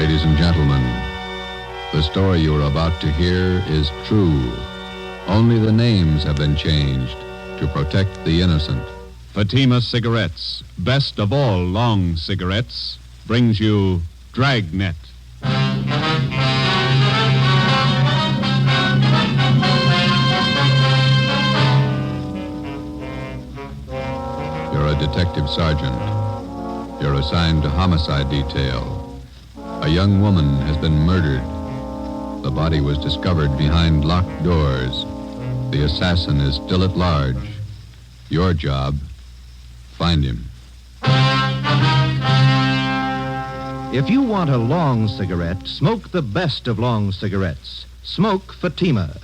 Ladies and gentlemen, the story you are about to hear is true. Only the names have been changed to protect the innocent. Fatima Cigarettes, best of all long cigarettes, brings you Dragnet. You're a detective sergeant. You're assigned to homicide detail. A young woman has been murdered. The body was discovered behind locked doors. The assassin is still at large. Your job, find him. If you want a long cigarette, smoke the best of long cigarettes. Smoke Fatima.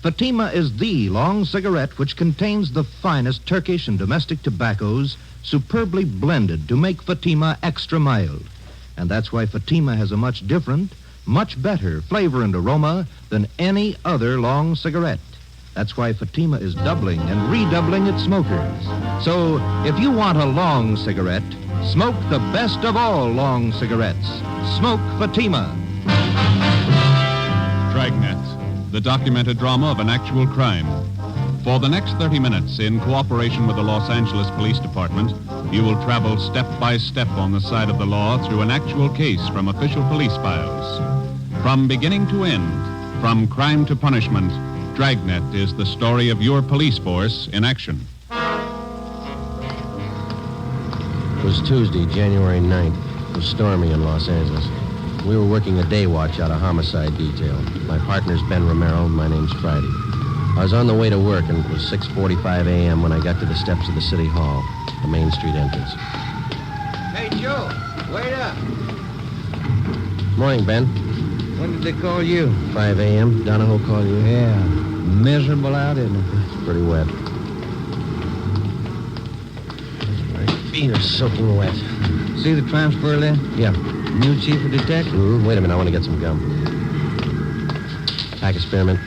Fatima is the long cigarette which contains the finest Turkish and domestic tobaccos superbly blended to make Fatima extra mild. And that's why Fatima has a much different, much better flavor and aroma than any other long cigarette. That's why Fatima is doubling and redoubling its smokers. So, if you want a long cigarette, smoke the best of all long cigarettes. Smoke Fatima. Dragnet, the documented drama of an actual crime. For the next 30 minutes, in cooperation with the Los Angeles Police Department, you will travel step by step on the side of the law through an actual case from official police files. From beginning to end, from crime to punishment, Dragnet is the story of your police force in action. It was Tuesday, January 9th. It was stormy in Los Angeles. We were working a day watch out of homicide detail. My partner's Ben Romero, and my name's Friday. I was on the way to work, and it was 6:45 a.m. when I got to the steps of the City Hall, the Main Street entrance. Hey, Joe, wait up. Morning, Ben. When did they call you? 5 a.m. Donahoe called you? Yeah, miserable out, isn't it? It's pretty wet. My feet are soaking wet. See the transfer list? Yeah. New chief of detectives? Wait a minute, I want to get some gum. Pack of spearmint.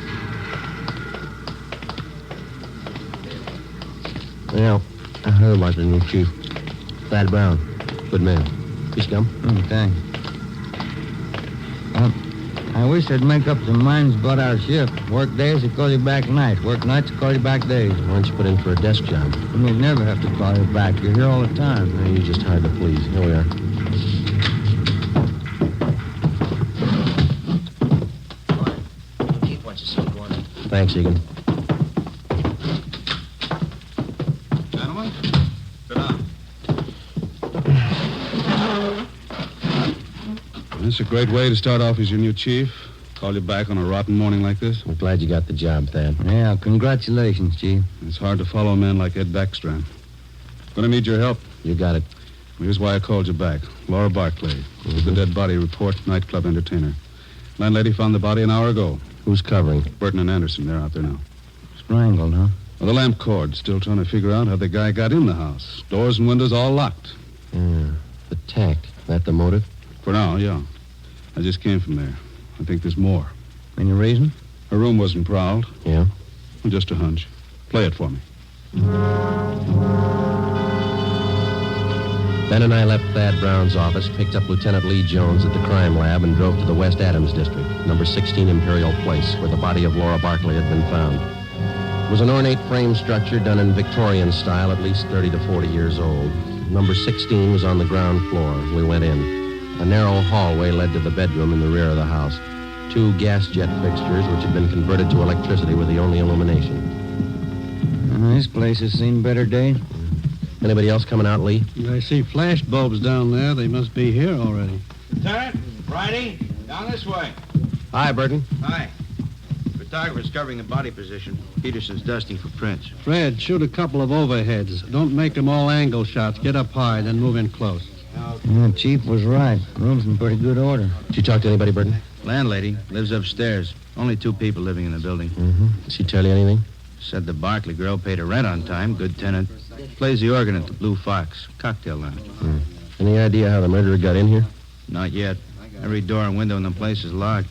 Yeah, I heard about the new chief. Thad Brown. Good man. Piece of gum? Thanks. I wish they'd make up their minds about our shift. Work days, they call you back nights. Work nights, they call you back days. Why don't you put in for a desk job? And we'd never have to call you back. You're here all the time. No, you're just hard to please. Here we are. Chief wants to see you once. Thanks, Egan. Gentlemen, sit down. That's a great way to start off as your new chief. Call you back on a rotten morning like this. I'm glad you got the job, Thad. Yeah, congratulations, Chief. It's hard to follow a man like Ed Backstrand. Gonna need your help. You got it. Here's why I called you back. Laura Barkley. With the dead body report, nightclub entertainer. Landlady found the body an hour ago. Who's covering? Burton and Anderson, they're out there now. Strangled, huh? Well, the lamp cord. Still trying to figure out how the guy got in the house. Doors and windows all locked. Yeah. The tact. That the motive? For now, yeah. I just came from there. I think there's more. Any reason? Her room wasn't prowled. Yeah. Well, just a hunch. Play it for me. Ben and I left Thad Brown's office, picked up Lieutenant Lee Jones at the crime lab, and drove to the West Adams district, number 16 Imperial Place, where the body of Laura Barkley had been found. It was an ornate frame structure done in Victorian style, at least 30 to 40 years old. Number 16 was on the ground floor. We went in. A narrow hallway led to the bedroom in the rear of the house. 2 gas jet fixtures, which had been converted to electricity, were the only illumination. This place has seen better days. Anybody else coming out, Lee? I see flash bulbs down there. They must be here already. Lieutenant, Friday, down this way. Hi, Burton. Hi. Photographer's covering the body position. Peterson's dusting for prints. Fred, shoot a couple of overheads. Don't make them all angle shots. Get up high, then move in close. Yeah, Chief was right. Room's in pretty good order. Did you talk to anybody, Burton? Landlady lives upstairs. Only 2 people living in the building. Mm-hmm. Did she tell you anything? Said the Barkley girl paid her rent on time. Good tenant. Plays the organ at the Blue Fox. Cocktail lounge. Any idea how the murderer got in here? Not yet. Every door and window in the place is locked.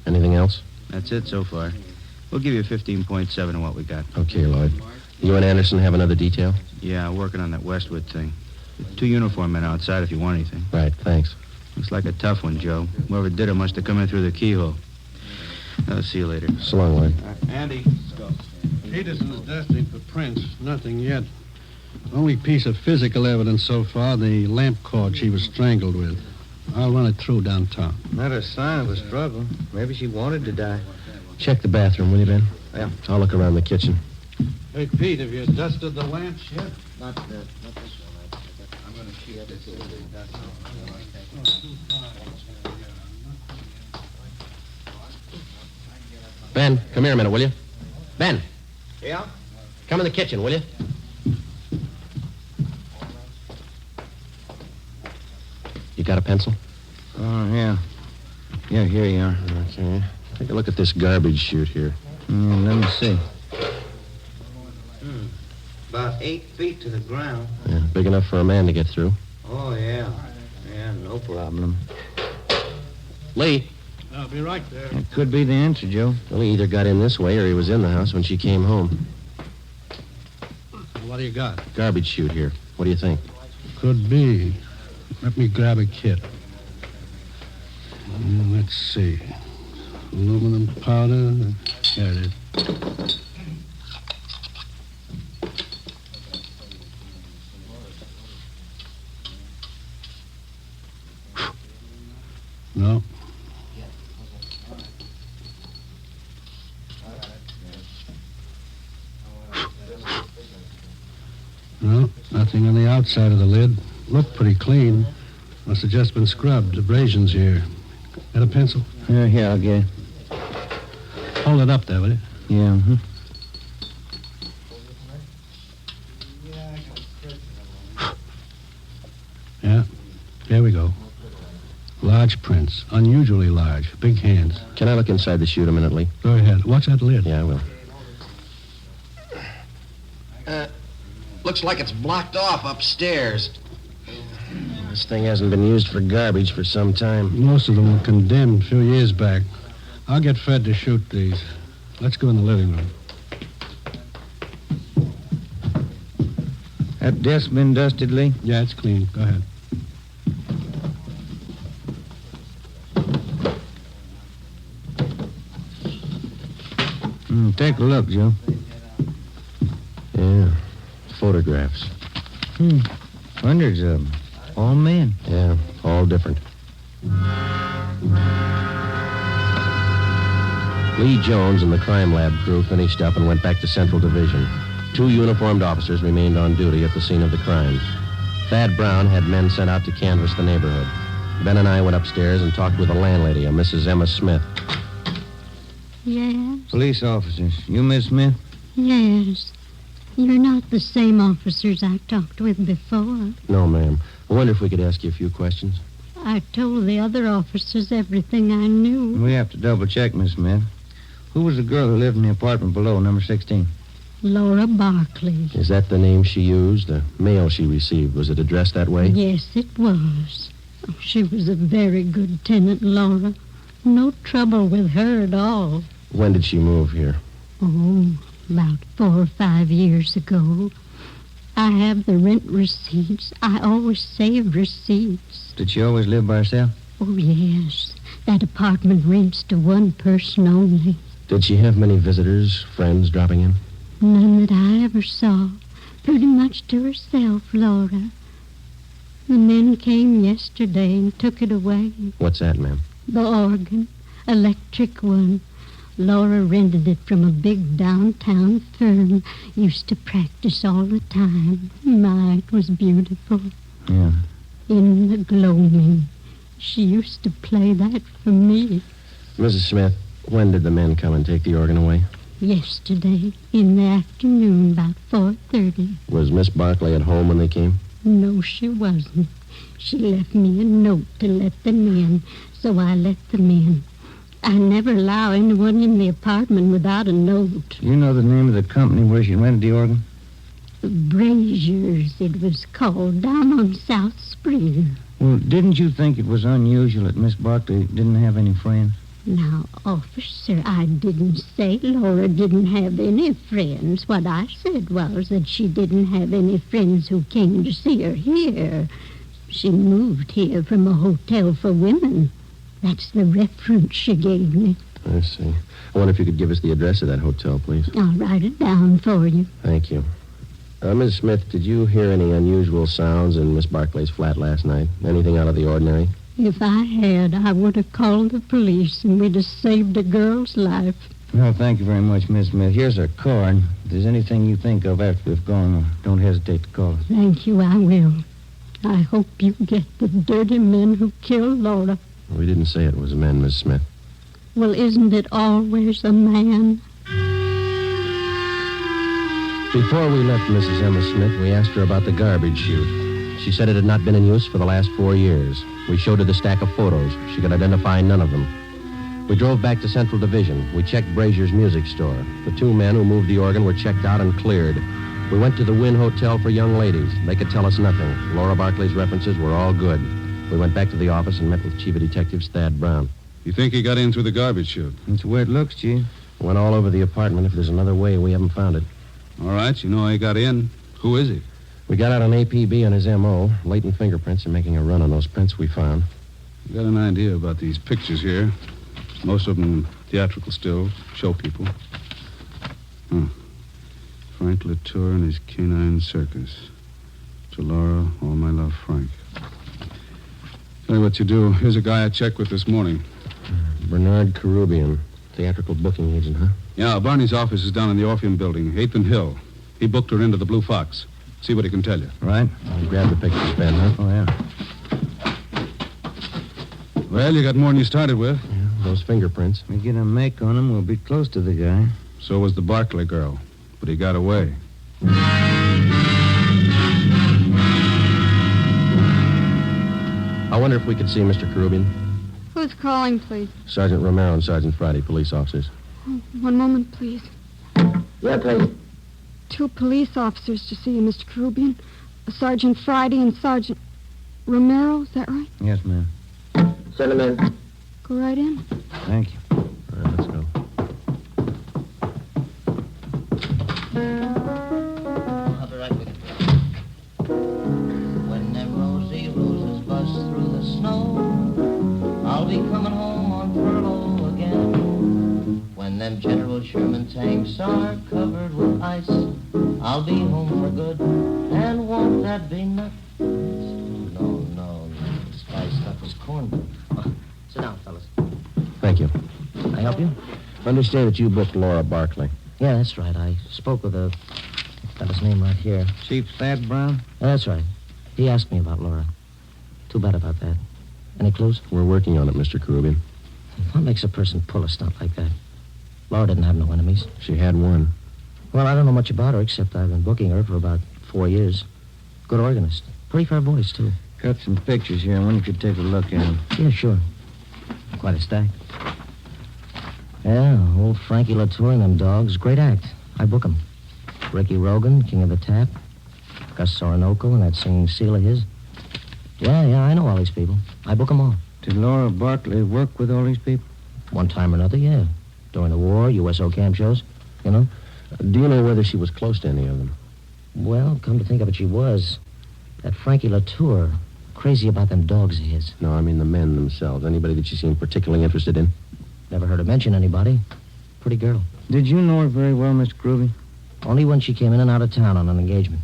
Anything else? That's it so far. We'll give you 15.7 of what we got. Okay, Lloyd. You and Anderson have another detail? Yeah, working on that Westwood thing. 2 uniform men outside if you want anything. Right, thanks. Looks like a tough one, Joe. Whoever did it must have come in through the keyhole. I'll see you later. So long, Lloyd. Andy. Peterson's dusting for prints. Nothing yet. Only piece of physical evidence so far, the lamp cord she was strangled with. I'll run it through downtown. Not a sign of a struggle. Maybe she wanted to die. Check the bathroom, will you, Ben? Yeah. I'll look around the kitchen. Hey, Pete, have you dusted the lamps yet? Not this one. I'm going to keep this. Ben, come here a minute, will you? Ben, Yeah? come in the kitchen, will you? You got a pencil? Oh, yeah. Yeah, here you are. Okay. Take a look at this garbage chute here. Let me see. About 8 feet to the ground. Yeah, big enough for a man to get through. Oh, yeah. Yeah, no problem. Lee. I'll be right there. That could be the answer, Joe. Well, he either got in this way or he was in the house when she came home. What do you got? Garbage chute here. What do you think? Could be. Let me grab a kit. Let's see. Aluminum powder. There it is. No. No, nothing on the outside of the lid. Looked pretty clean. Must have just been scrubbed. Abrasions here. Got a pencil? Here, I'll get it. Hold it up there, will you? Yeah, Yeah. There we go. Large prints. Unusually large. Big hands. Can I look inside the chute a minute, Lee? Go ahead. Watch that lid. Yeah, I will. Looks like it's blocked off upstairs. This thing hasn't been used for garbage for some time. Most of them were condemned a few years back. I'll get Fred to shoot these. Let's go in the living room. That desk been dusted, Lee? Yeah, it's clean. Go ahead. Take a look, Joe. Yeah, photographs. Hundreds of them. All men. Yeah, all different. Lee Jones and the crime lab crew finished up and went back to Central Division. 2 uniformed officers remained on duty at the scene of the crime. Thad Brown had men sent out to canvass the neighborhood. Ben and I went upstairs and talked with the landlady, a Mrs. Emma Smith. Yes? Police officers. You, Miss Smith? Yes. You're not the same officers I talked with before. No, ma'am. I wonder if we could ask you a few questions. I told the other officers everything I knew. We have to double check, Miss Smith. Who was the girl who lived in the apartment below, number 16? Laura Barkley. Is that the name she used? The mail she received, was it addressed that way? Yes, it was. She was a very good tenant, Laura. No trouble with her at all. When did she move here? Oh, about 4 or 5 years ago. I have the rent receipts. I always save receipts. Did she always live by herself? Oh, yes. That apartment rents to one person only. Did she have many visitors, friends dropping in? None that I ever saw. Pretty much to herself, Laura. The men came yesterday and took it away. What's that, ma'am? The organ. Electric one. Laura rented it from a big downtown firm. Used to practice all the time. My, it was beautiful. Yeah. In the gloaming. She used to play that for me. Mrs. Smith, when did the men come and take the organ away? Yesterday, in the afternoon, about 4:30. Was Miss Barkley at home when they came? No, she wasn't. She left me a note to let them in, so I let them in. I never allow anyone in the apartment without a note. You know the name of the company where she rented the organ? Braziers, it was called, down on South Spring. Well, didn't you think it was unusual that Miss Barkley didn't have any friends? Now, officer, I didn't say Laura didn't have any friends. What I said was that she didn't have any friends who came to see her here. She moved here from a hotel for women. That's the reference she gave me. I see. I wonder if you could give us the address of that hotel, please. I'll write it down for you. Thank you. Miss Smith, did you hear any unusual sounds in Miss Barkley's flat last night? Anything out of the ordinary? If I had, I would have called the police and we'd have saved a girl's life. Well, thank you very much, Miss Smith. Here's our card. If there's anything you think of after we've gone, don't hesitate to call us. Thank you, I will. I hope you get the dirty men who killed Laura. We didn't say it was men, Miss Smith. Well, isn't it always a man? Before we left Mrs. Emma Smith, we asked her about the garbage chute. She said it had not been in use for the last 4 years. We showed her the stack of photos. She could identify none of them. We drove back to Central Division. We checked Brazier's music store. The 2 men who moved the organ were checked out and cleared. We went to the Wynn Hotel for young ladies. They could tell us nothing. Laura Barkley's references were all good. We went back to the office and met with Chief of Detectives Thad Brown. You think he got in through the garbage chute? That's the way it looks, Chief. Went all over the apartment. If there's another way, we haven't found it. All right, you know how he got in. Who is he? We got out an APB on his M.O., latent fingerprints, and making a run on those prints we found. You got an idea about these pictures here. Most of them theatrical stills, show people. Frank Latour and his canine circus. To Laura, all my love, Frank. Tell you what you do. Here's a guy I checked with this morning. Bernard Carubian, theatrical booking agent, huh? Yeah, Barney's office is down in the Orpheum building, 8th and Hill. He booked her into the Blue Fox. See what he can tell you. Right. I'll grab the pictures, Ben, huh? Oh, yeah. Well, you got more than you started with. Yeah, those fingerprints. We get a make on him, we'll be close to the guy. So was the Barkley girl. But he got away. I wonder if we could see Mr. Carubian. Who's calling, please? Sergeant Romero and Sergeant Friday, police officers. Oh, one moment, please. Yeah, please. 2 police officers to see you, Mr. Carubian. Sergeant Friday and Sergeant Romero, is that right? Yes, ma'am. Send him in. Go right in. Thank you. All right, let's go. I'll be right with you. When them rosy roses bust through the snow, I'll be coming home on furlough again. When them General Sherman tanks are covered with ice, I'll be home for good, and won't that be nuts? No. The spy stuff was cornbread. Sit down, fellas. Thank you. Can I help you? Understand that you booked Laura Barkley. Yeah, that's right. I spoke with a... Got his name right here. Chief Thad Brown? Yeah, that's right. He asked me about Laura. Too bad about that. Any clues? We're working on it, Mr. Carubian. What makes a person pull a stunt like that? Laura didn't have no enemies. She had one. Well, I don't know much about her, except I've been booking her for about 4 years. Good organist. Pretty fair voice, too. Got some pictures here. I wonder if you could take a look at them. Yeah, sure. Quite a stack. Yeah, old Frankie Latour and them dogs. Great act. I book 'em. Ricky Rogan, King of the Tap. Gus Soronoko and that singing seal of his. Yeah, I know all these people. I book 'em all. Did Laura Barkley work with all these people? One time or another, yeah. During the war, USO camp shows, you know. Do you know whether she was close to any of them? Well, come to think of it, she was. That Frankie Latour, crazy about them dogs of his. No, I mean the men themselves. Anybody that she seemed particularly interested in? Never heard her mention anybody. Pretty girl. Did you know her very well, Mr. Groovy? Only when she came in and out of town on an engagement.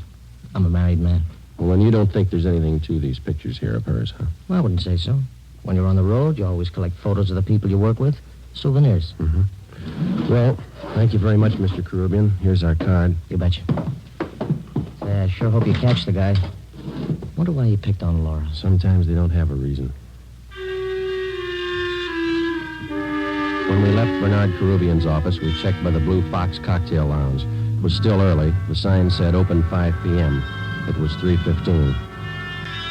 I'm a married man. Well, then you don't think there's anything to these pictures here of hers, huh? Well, I wouldn't say so. When you're on the road, you always collect photos of the people you work with. Souvenirs. Mm-hmm. Well, thank you very much, Mr. Carubian. Here's our card. You betcha. I sure hope you catch the guy. Wonder why he picked on Laura. Sometimes they don't have a reason. When we left Bernard Carubian's office, we checked by the Blue Fox Cocktail Lounge. It was still early. The sign said open 5 p.m. It was 3:15.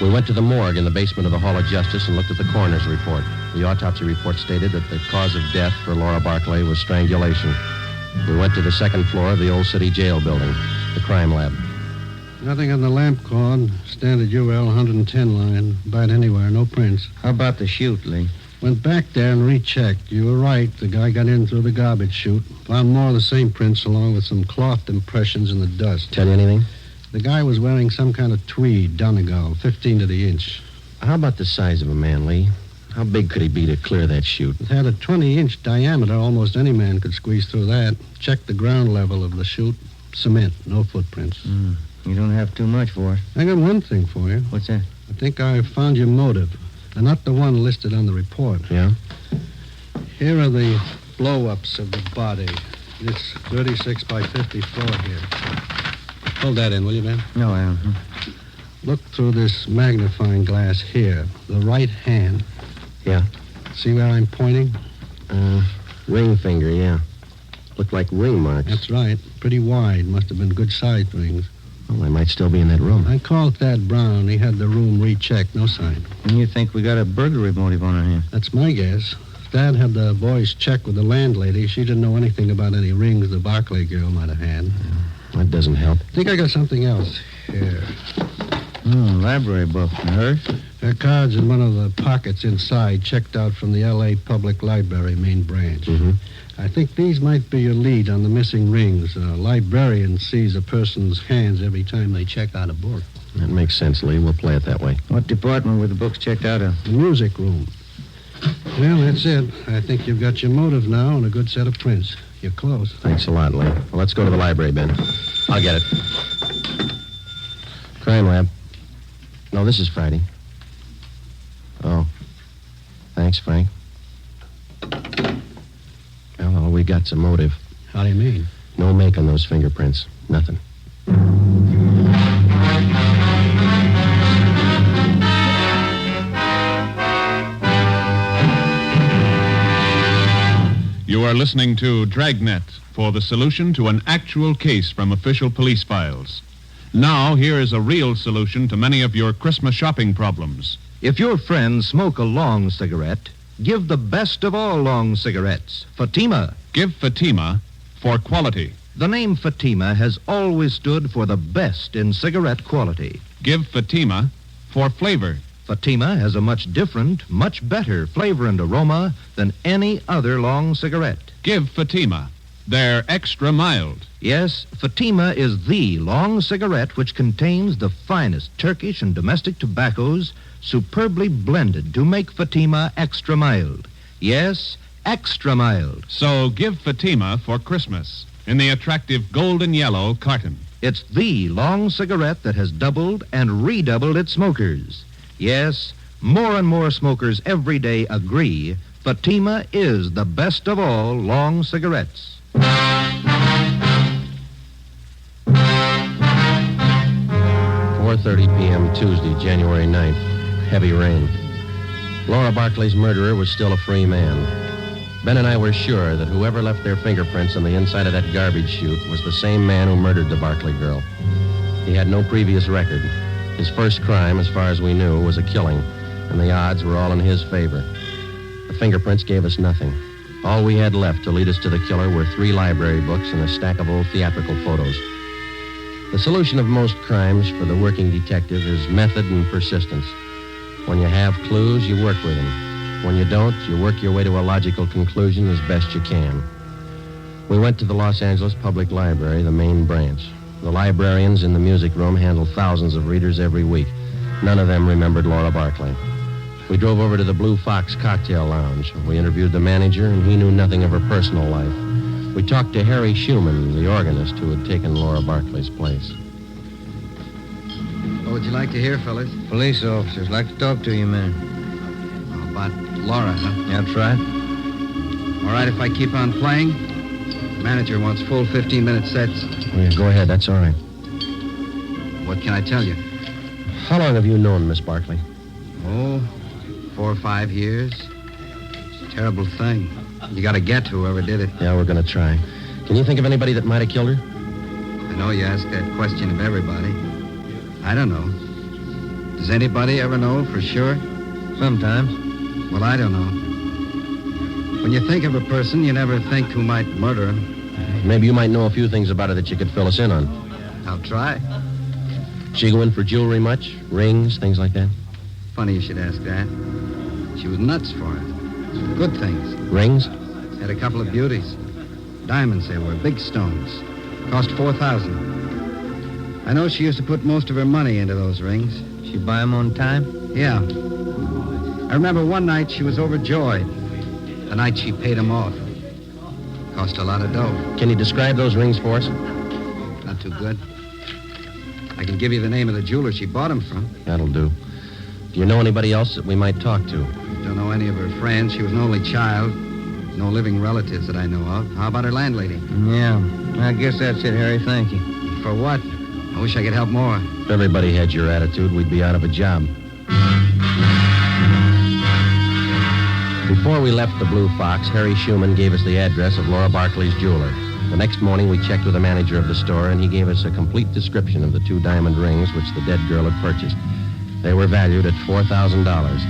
We went to the morgue in the basement of the Hall of Justice and looked at the coroner's report. The autopsy report stated that the cause of death for Laura Barkley was strangulation. We went to the second floor of the Old City Jail building, the crime lab. Nothing on the lamp cord. Standard UL 110 line. About anywhere. No prints. How about the chute, Lee? Went back there and rechecked. You were right. The guy got in through the garbage chute. Found more of the same prints along with some cloth impressions in the dust. Tell you anything? The guy was wearing some kind of tweed, Donegal, 15 to the inch. How about the size of a man, Lee? How big could he be to clear that chute? It had a 20-inch diameter. Almost any man could squeeze through that. Check the ground level of the chute. Cement, no footprints. You don't have too much for it. I got one thing for you. What's that? I think I found your motive, and not the one listed on the report. Yeah? Here are the blow-ups of the body. It's 36 by 54 here. Hold that in, will you, Ben? No, I don't. Look through this magnifying glass here. The right hand. Yeah. See where I'm pointing? Ring finger, yeah. Look like ring marks. That's right. Pretty wide. Must have been good-sized rings. Well, they might still be in that room. I called Thad Brown. He had the room rechecked. No sign. And you think we got a burglary motive on our hands? That's my guess. Thad had the boys check with the landlady. She didn't know anything about any rings the Barkley girl might have had. That doesn't help. I think I got something else here. Library book. Hers? Her cards in one of the pockets inside, checked out from the L.A. Public Library main branch. Mm-hmm. I think these might be your lead on the missing rings. A librarian sees a person's hands every time they check out a book. That makes sense, Lee. We'll play it that way. What department were the books checked out of? The music room. Well, that's it. I think you've got your motive now and a good set of prints. You're close. Thanks a lot, Lee. Well, let's go to the library, Ben. I'll get it. Crime lab. No, this is Friday. Oh. Thanks, Frank. Well, we got some motive. How do you mean? No make on those fingerprints. Nothing. You are listening to Dragnet for the solution to an actual case from official police files. Now, here is a real solution to many of your Christmas shopping problems. If your friends smoke a long cigarette, give the best of all long cigarettes, Fatima. Give Fatima for quality. The name Fatima has always stood for the best in cigarette quality. Give Fatima for flavor. Fatima has a much different, much better flavor and aroma than any other long cigarette. Give Fatima. They're extra mild. Yes, Fatima is the long cigarette which contains the finest Turkish and domestic tobaccos superbly blended to make Fatima extra mild. Yes, extra mild. So give Fatima for Christmas in the attractive golden yellow carton. It's the long cigarette that has doubled and redoubled its smokers. Yes, more and more smokers every day agree Fatima is the best of all long cigarettes. 4:30 p.m. Tuesday, January 9th. Heavy rain. Laura Barkley's murderer was still a free man. Ben and I were sure that whoever left their fingerprints on the inside of that garbage chute was the same man who murdered the Barkley girl. He had no previous record. His first crime, as far as we knew, was a killing, and the odds were all in his favor. The fingerprints gave us nothing. All we had left to lead us to the killer were 3 library books and a stack of old theatrical photos. The solution of most crimes for the working detective is method and persistence. When you have clues, you work with them. When you don't, you work your way to a logical conclusion as best you can. We went to the Los Angeles Public Library, the main branch. The librarians in the music room handle thousands of readers every week. None of them remembered Laura Barkley. We drove over to the Blue Fox Cocktail Lounge. We interviewed the manager, and he knew nothing of her personal life. We talked to Harry Schumann, the organist who had taken Laura Barkley's place. What would you like to hear, fellas? Police officers. Like to talk to you, man. How about Laura, huh? That's right. All right, if I keep on playing, the manager wants full 15-minute sets. Oh, yeah, go ahead, that's all right. What can I tell you? How long have you known Miss Barkley? Oh, 4 or 5 years. It's a terrible thing. You got to get whoever did it. Yeah, we're going to try. Can you think of anybody that might have killed her? I know you ask that question of everybody. I don't know. Does anybody ever know for sure? Sometimes. Well, I don't know. When you think of a person, you never think who might murder him. Maybe you might know a few things about her that you could fill us in on. I'll try. She go in for jewelry much? Rings, things like that? Funny you should ask that. She was nuts for it. Good things. Rings? Had a couple of beauties. Diamonds they were, big stones. Cost $4,000. I know she used to put most of her money into those rings. She buy 'em on time? Yeah. I remember one night she was overjoyed. The night she paid them off. Cost a lot of dough. Can you describe those rings for us? Not too good. I can give you the name of the jeweler she bought them from. That'll do. Do you know anybody else that we might talk to? Don't know any of her friends. She was an only child. No living relatives that I know of. How about her landlady? Yeah. I guess that's it, Harry. Thank you. For what? I wish I could help more. If everybody had your attitude, we'd be out of a job. Before we left the Blue Fox, Harry Schumann gave us the address of Laura Barkley's jeweler. The next morning, we checked with the manager of the store, and he gave us a complete description of the 2 diamond rings which the dead girl had purchased. They were valued at $4,000.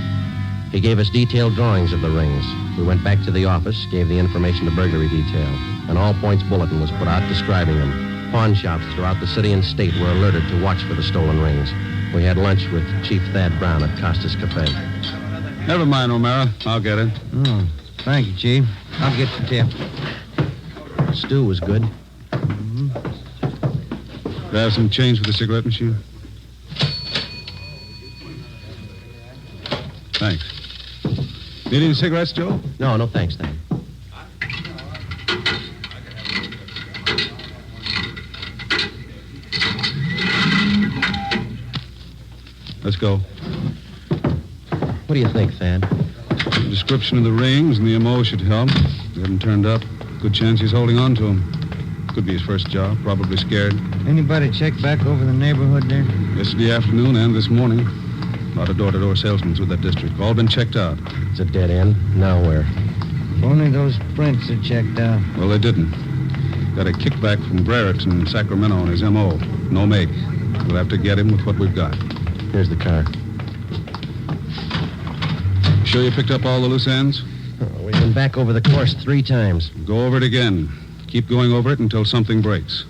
He gave us detailed drawings of the rings. We went back to the office, gave the information to burglary detail. An all-points bulletin was put out describing them. Pawn shops throughout the city and state were alerted to watch for the stolen rings. We had lunch with Chief Thad Brown at Costa's Cafe. Never mind, O'Mara. I'll get it. Oh, thank you, Chief. I'll get the tip. The stew was good. Do I have some change for the cigarette machine? Thanks. Need any cigarettes, Joe? No, thanks, Thad. Let's go. What do you think, Thad? The description of the rings and the MO should help. They haven't turned up. Good chance he's holding on to them. Could be his first job. Probably scared. Anybody check back over the neighborhood there? Yesterday afternoon and this morning. A lot of door-to-door salesmen through that district. All been checked out. It's a dead end. Now where? If only those prints are checked out. Well, they didn't. Got a kickback from Brerett's in Sacramento on his MO. No make. We'll have to get him with what we've got. Here's the car. Sure you picked up all the loose ends? Oh, we've been back over the course 3 times. Go over it again. Keep going over it until something breaks.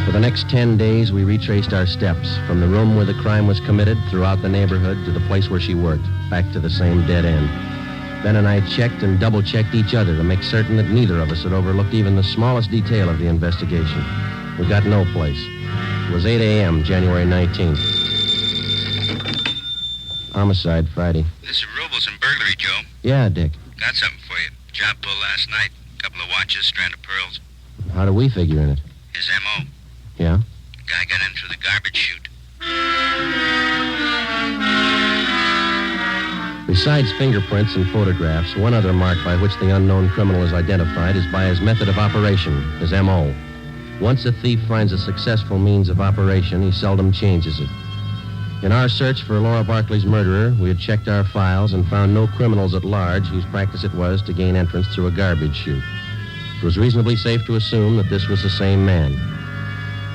For the next 10 days, we retraced our steps from the room where the crime was committed throughout the neighborhood to the place where she worked, back to the same dead end. Ben and I checked and double-checked each other to make certain that neither of us had overlooked even the smallest detail of the investigation. We got no place. It was 8 a.m., January 19th. Homicide, Friday. This is Rubles and burglary, Joe. Yeah, Dick. Got something for you. Job pull last night. Couple of watches, strand of pearls. How do we figure in it? His M.O. Yeah? Guy got in through the garbage chute. Besides fingerprints and photographs, one other mark by which the unknown criminal is identified is by his method of operation, his M.O. Once a thief finds a successful means of operation, he seldom changes it. In our search for Laura Barkley's murderer, we had checked our files and found no criminals at large whose practice it was to gain entrance through a garbage chute. It was reasonably safe to assume that this was the same man.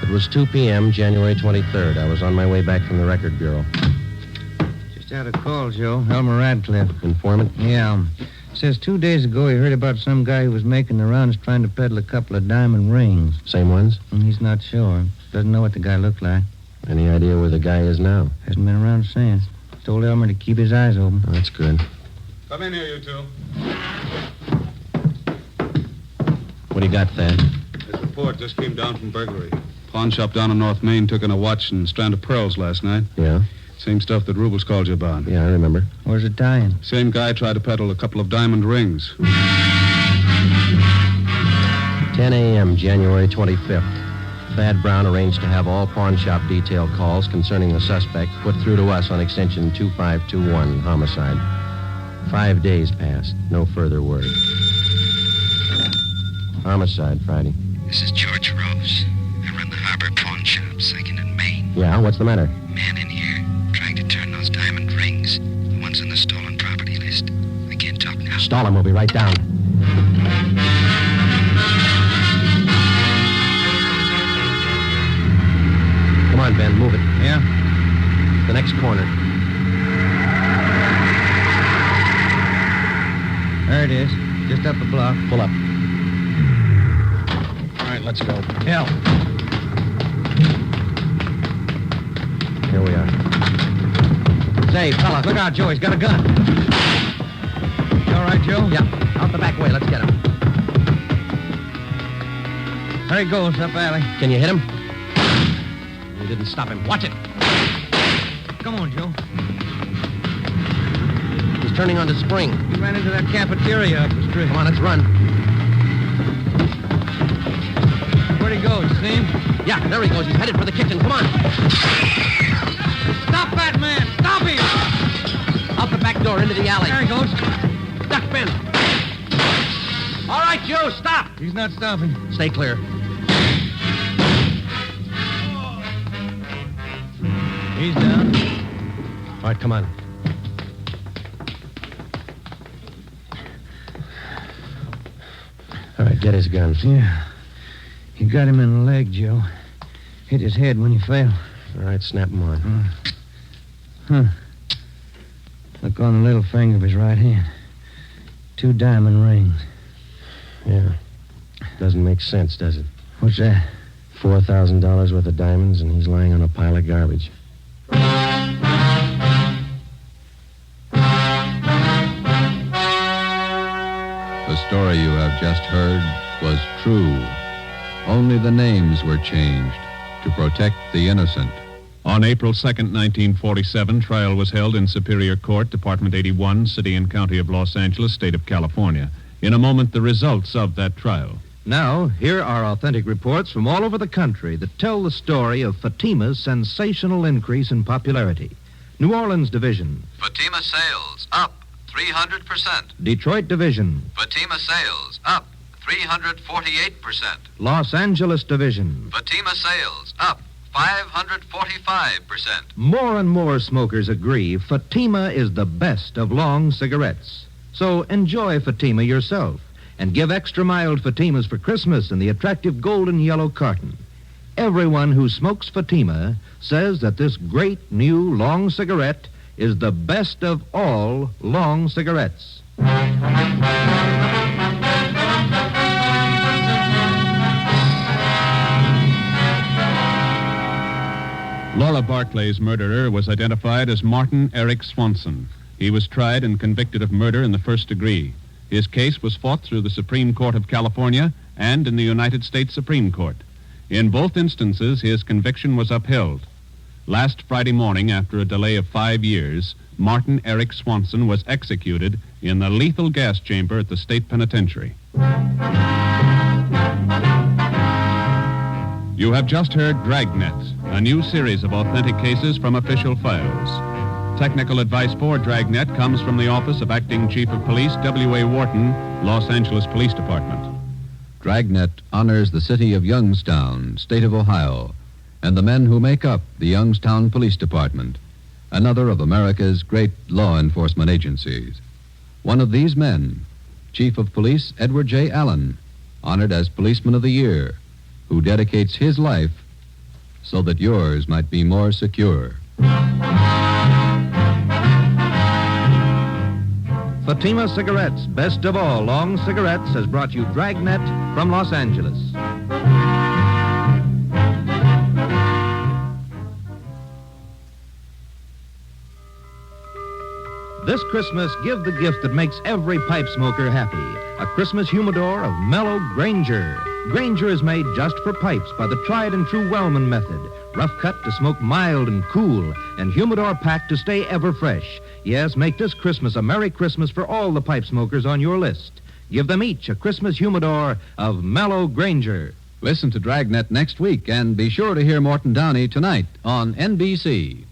It was 2 p.m., January 23rd. I was on my way back from the Record Bureau. Just had a call, Joe. Elmer Radcliffe. Informant? Yeah. Says 2 days ago he heard about some guy who was making the rounds trying to peddle a couple of diamond rings. Same ones? And he's not sure. Doesn't know what the guy looked like. Any idea where the guy is now? Hasn't been around since. Told Elmer to keep his eyes open. Oh, that's good. Come in here, you two. What do you got, Thad? This report just came down from burglary. Pawn shop down on North Main took in a watch and strand of pearls last night. Yeah? Same stuff that Rubles called you about. Yeah, I remember. Where's it tying? Same guy tried to peddle a couple of diamond rings. 10 a.m., January 25th. Thad Brown arranged to have all pawn shop detail calls concerning the suspect put through to us on extension 2521, homicide. 5 days passed. No further word. Homicide, Friday. This is George Rose. I run the Harbor Pawn Shop, 2nd and Main. Yeah, what's the matter? Man in here, trying to turn those diamond rings. The ones on the stolen property list. I can't talk now. Stall him, we'll be right down. Come on, Ben, move it. Yeah? The next corner. There it is. Just up the block. Pull up. All right, let's go. Yeah. Here we are. Say, fella, look out, Joe. He's got a gun. You all right, Joe? Yeah. Out the back way. Let's get him. There he goes, up alley. Can you hit him? You didn't stop him. Watch it. Come on, Joe. He's turning onto Spring. He ran into that cafeteria up the street. Come on, let's run. Where'd he go? You see him? Yeah, there he goes. He's headed for the kitchen. Come on. Stop that man! Stop him! Out the back door into the alley. There he goes. Duck, Ben. All right, Joe, stop. He's not stopping. Stay clear. He's down. All right, come on. All right, get his gun. Yeah. He got him in the leg, Joe. Hit his head when he fell. All right, snap him on. Huh. Look on the little finger of his right hand. 2 diamond rings. Yeah. Doesn't make sense, does it? What's that? $4,000 worth of diamonds, and he's lying on a pile of garbage. The story you have just heard was true. Only the names were changed to protect the innocent. On April 2nd, 1947, trial was held in Superior Court, Department 81, City and County of Los Angeles, State of California. In a moment, the results of that trial. Now, here are authentic reports from all over the country that tell the story of Fatima's sensational increase in popularity. New Orleans Division. Fatima sales up 300%. Detroit Division. Fatima sales up 348%. Los Angeles Division. Fatima sales up 545%. More and more smokers agree Fatima is the best of long cigarettes. So enjoy Fatima yourself and give extra mild Fatimas for Christmas in the attractive golden yellow carton. Everyone who smokes Fatima says that this great new long cigarette is the best of all long cigarettes. Laura Barkley's murderer was identified as Martin Eric Swanson. He was tried and convicted of murder in the first degree. His case was fought through the Supreme Court of California and in the United States Supreme Court. In both instances, his conviction was upheld. Last Friday morning, after a delay of 5 years, Martin Eric Swanson was executed in the lethal gas chamber at the state penitentiary. You have just heard Dragnet, a new series of authentic cases from official files. Technical advice for Dragnet comes from the Office of Acting Chief of Police W.A. Wharton, Los Angeles Police Department. Dragnet honors the city of Youngstown, state of Ohio, and the men who make up the Youngstown Police Department, another of America's great law enforcement agencies. One of these men, Chief of Police Edward J. Allen, honored as Policeman of the Year, who dedicates his life so that yours might be more secure. Fatima Cigarettes, best of all long cigarettes, has brought you Dragnet from Los Angeles. This Christmas, give the gift that makes every pipe smoker happy. A Christmas humidor of mellow Granger. Granger is made just for pipes by the tried and true Wellman method. Rough cut to smoke mild and cool, and humidor packed to stay ever fresh. Yes, make this Christmas a Merry Christmas for all the pipe smokers on your list. Give them each a Christmas humidor of mellow Granger. Listen to Dragnet next week, and be sure to hear Morton Downey tonight on NBC.